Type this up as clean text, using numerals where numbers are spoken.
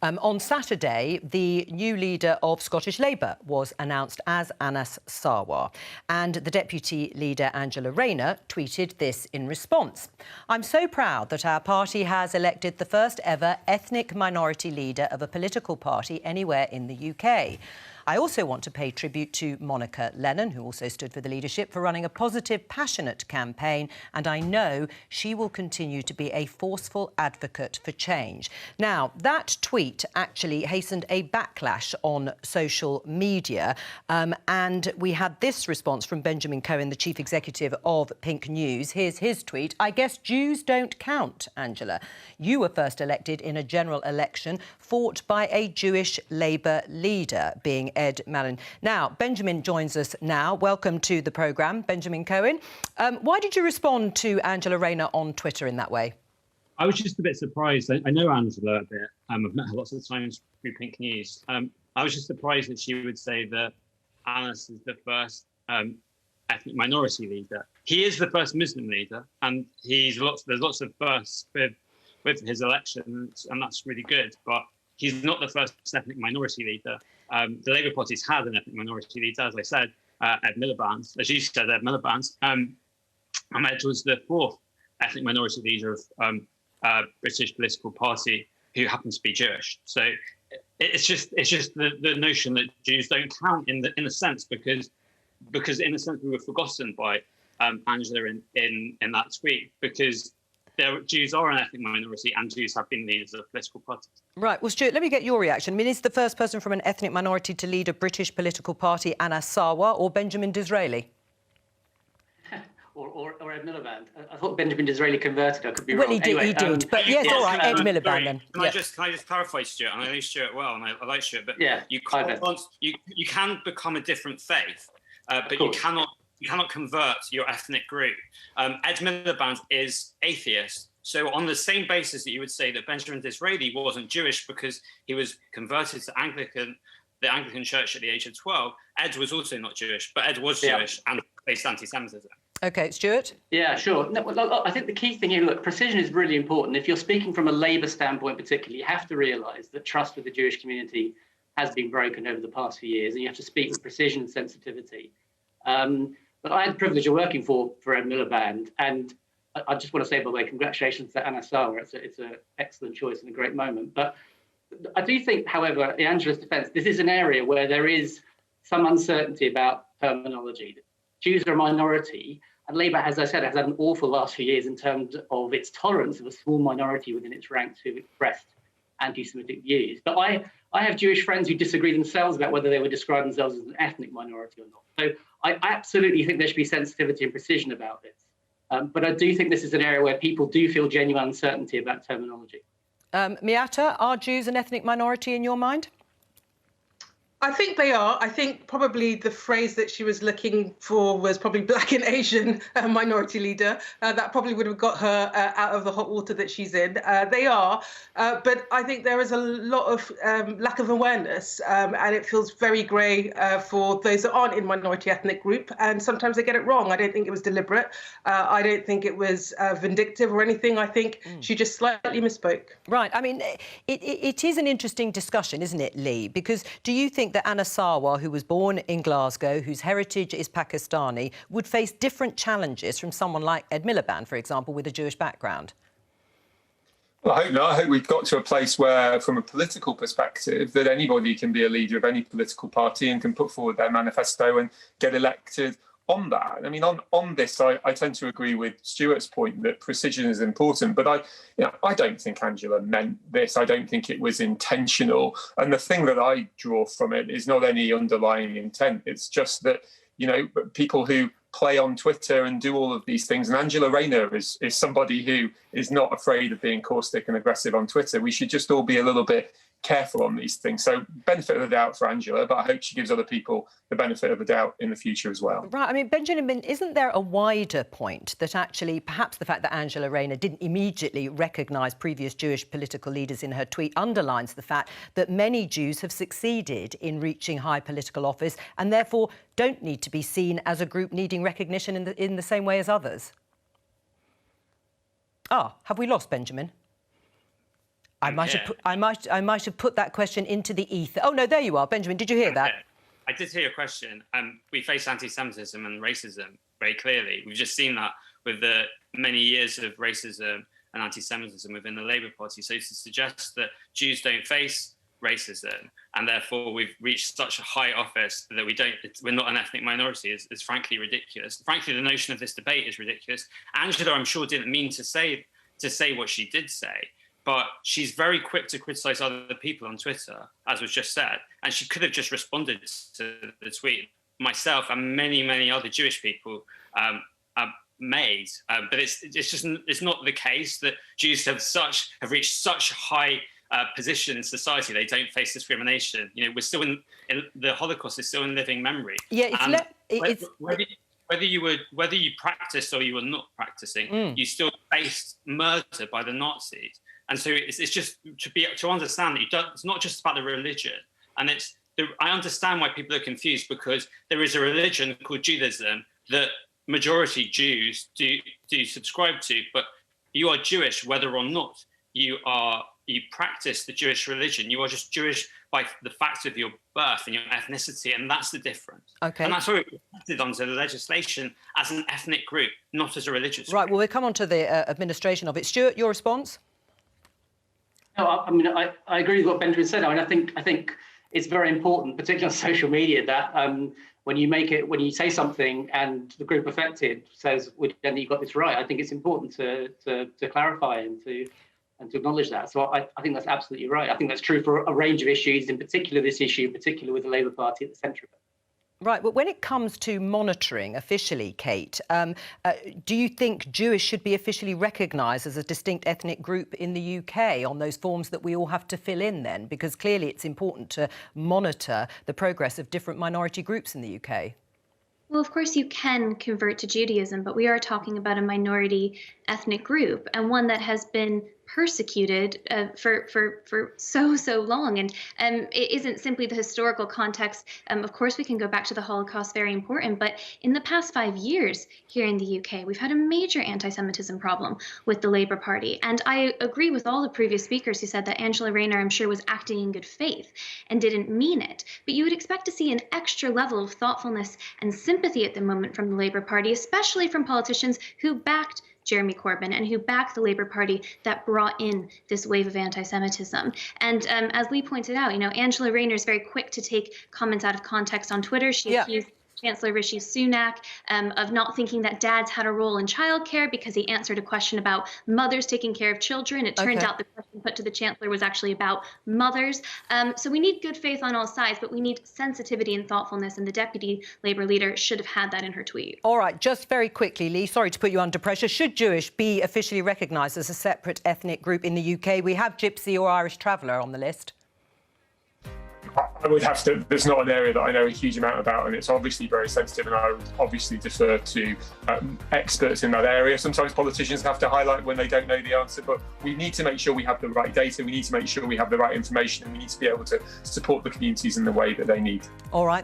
On Saturday, the new leader of Scottish Labour was announced as Anas Sarwar, and the deputy leader, Angela Rayner, tweeted this in response. "I'm so proud that our party has elected the first ever ethnic minority leader of a political party anywhere in the UK. I also want to pay tribute to Monica Lennon, who also stood for the leadership, for running a positive, passionate campaign, and I know she will continue to be a forceful advocate for change." Now, that tweet actually hastened a backlash on social media, and we had this response from Benjamin Cohen, the chief executive of Pink News. Here's his tweet. "I guess Jews don't count, Angela. You were first elected in a general election fought by a Jewish Labour leader, being Ed Miliband." Now, Benjamin joins us now. Welcome to the programme, Benjamin Cohen. Why did you respond to Angela Rayner on Twitter in that way? I was just a bit surprised. I know Angela a bit. I've met her lots of times through Pink News. I was just surprised that she would say that Anas is the first ethnic minority leader. He is the first Muslim leader, and there's lots of firsts with his election, and that's really good. But he's not the first ethnic minority leader. The Labour Party's had an ethnic minority leader, as I said, Ed Miliband, as you said, Ed Miliband. And Ed was the fourth ethnic minority leader of a British political party who happened to be Jewish. So it's just the notion that Jews don't count in a sense, because in a sense we were forgotten by Angela in that tweet, because Jews are an ethnic minority and Jews have been leaders of political parties. Right. Well, Stuart, let me get your reaction. I mean, is the first person from an ethnic minority to lead a British political party Anas Sarwar or Benjamin Disraeli? Or Ed Miliband. I thought Benjamin Disraeli converted. I could be wrong. Well, he did. But yes, all right, Ed Miliband then. Can I just clarify, Stuart? And I know Stuart well, and I like Stuart, but yeah, you can become a different faith, but you cannot convert your ethnic group. Ed Miliband is atheist. So on the same basis that you would say that Benjamin Disraeli wasn't Jewish because he was converted to the Anglican Church at the age of 12, Ed was also not Jewish, but Ed was Jewish and faced anti-Semitism. OK, Stuart? Yeah, sure. No, well, I think the key thing here, look, precision is really important. If you're speaking from a Labour standpoint particularly, you have to realise that trust with the Jewish community has been broken over the past few years, and you have to speak with precision and sensitivity. But I had the privilege of working for Ed Miliband, and I just want to say, by the way, congratulations to Anas Sarwar. It's an excellent choice and a great moment. But I do think, however, in Angela's defence, this is an area where there is some uncertainty about terminology. Jews are a minority, and Labour, as I said, has had an awful last few years in terms of its tolerance of a small minority within its ranks who've expressed anti-Semitic views. But I have Jewish friends who disagree themselves about whether they would describe themselves as an ethnic minority or not. So I absolutely think there should be sensitivity and precision about this. But I do think this is an area where people do feel genuine uncertainty about terminology. Miata, are Jews an ethnic minority in your mind? I think they are. I think probably the phrase that she was looking for was probably Black and Asian minority leader. That probably would have got her out of the hot water that she's in. They are. But I think there is a lot of lack of awareness, and it feels very grey for those that aren't in minority ethnic group. And sometimes they get it wrong. I don't think it was deliberate. I don't think it was vindictive or anything. I think she just slightly misspoke. Right. I mean, it is an interesting discussion, isn't it, Lee? Because do you think that Anas Sarwar, who was born in Glasgow, whose heritage is Pakistani, would face different challenges from someone like Ed Miliband, for example, with a Jewish background? Well, I hope not. I hope we've got to a place where, from a political perspective, that anybody can be a leader of any political party and can put forward their manifesto and get elected on that. I mean, on this, I tend to agree with Stuart's point that precision is important, but I don't think Angela meant this. I don't think it was intentional. And the thing that I draw from it is not any underlying intent. It's just that, people who play on Twitter and do all of these things, and Angela Rayner is somebody who is not afraid of being caustic and aggressive on Twitter. We should just all be a little bit careful on these things. So benefit of the doubt for Angela, but I hope she gives other people the benefit of the doubt in the future as well. Right. I mean, Benjamin, isn't there a wider point that actually perhaps the fact that Angela Rayner didn't immediately recognise previous Jewish political leaders in her tweet underlines the fact that many Jews have succeeded in reaching high political office and therefore don't need to be seen as a group needing recognition in the same way as others? Have we lost Benjamin? I might have put that question into the ether. Oh no, there you are, Benjamin. Did you hear that? I did hear your question. We face anti-Semitism and racism very clearly. We've just seen that with the many years of racism and anti-Semitism within the Labour Party. So to suggest that Jews don't face racism and therefore we've reached such a high office that we're not an ethnic minority is frankly ridiculous. Frankly, the notion of this debate is ridiculous. Angela, I'm sure, didn't mean to say what she did say, but she's very quick to criticise other people on Twitter, as was just said, and she could have just responded to the tweet myself and many other Jewish people made. But it's not the case that Jews have reached such high position in society. They don't face discrimination. You know, we're still in the Holocaust is still in living memory. Yeah, whether you practiced or you were not practicing, you still faced murder by the Nazis. And so it's just to understand that it's not just about the religion. And I understand why people are confused, because there is a religion called Judaism that majority Jews do subscribe to, but you are Jewish whether or not you practice the Jewish religion. You are just Jewish by the fact of your birth and your ethnicity, and that's the difference. Okay. And that's why it's reflected onto the legislation as an ethnic group, not as a religious Right, group. well, we'll come on to the administration of it. Stuart, your response? No, I mean, I agree with what Benjamin said. I mean, I think it's very important, particularly on social media, that when you say something and the group affected says, well, then you got this right, I think it's important to clarify and to acknowledge that. So I think that's absolutely right. I think that's true for a range of issues, in particular this issue, in particular with the Labour Party at the centre of it. Right, but when it comes to monitoring officially, Kate, do you think Jewish should be officially recognised as a distinct ethnic group in the UK on those forms that we all have to fill in then? Because clearly it's important to monitor the progress of different minority groups in the UK. Well, of course, you can convert to Judaism, but we are talking about a minority ethnic group, and one that has been persecuted for so long. And it isn't simply the historical context. Of course, we can go back to the Holocaust, very important. But in the past 5 years here in the UK, we've had a major anti-Semitism problem with the Labour Party. And I agree with all the previous speakers who said that Angela Rayner, I'm sure, was acting in good faith and didn't mean it. But you would expect to see an extra level of thoughtfulness and sympathy at the moment from the Labour Party, especially from politicians who backed Jeremy Corbyn and who backed the Labour Party that brought in this wave of anti-Semitism. And as Lee pointed out, you know, Angela Rayner is very quick to take comments out of context on Twitter. She accused Chancellor Rishi Sunak of not thinking that dads had a role in childcare because he answered a question about mothers taking care of children. It turned out the question put to the Chancellor was actually about mothers. So we need good faith on all sides, but we need sensitivity and thoughtfulness, and the Deputy Labour leader should have had that in her tweet. All right, just very quickly, Lee, sorry to put you under pressure. Should Jewish be officially recognised as a separate ethnic group in the UK? We have Gypsy or Irish Traveller on the list. I would have to. There's not an area that I know a huge amount about, and it's obviously very sensitive, and I would obviously defer to experts in that area. Sometimes politicians have to highlight when they don't know the answer, but we need to make sure we have the right data, we need to make sure we have the right information, and we need to be able to support the communities in the way that they need. All right.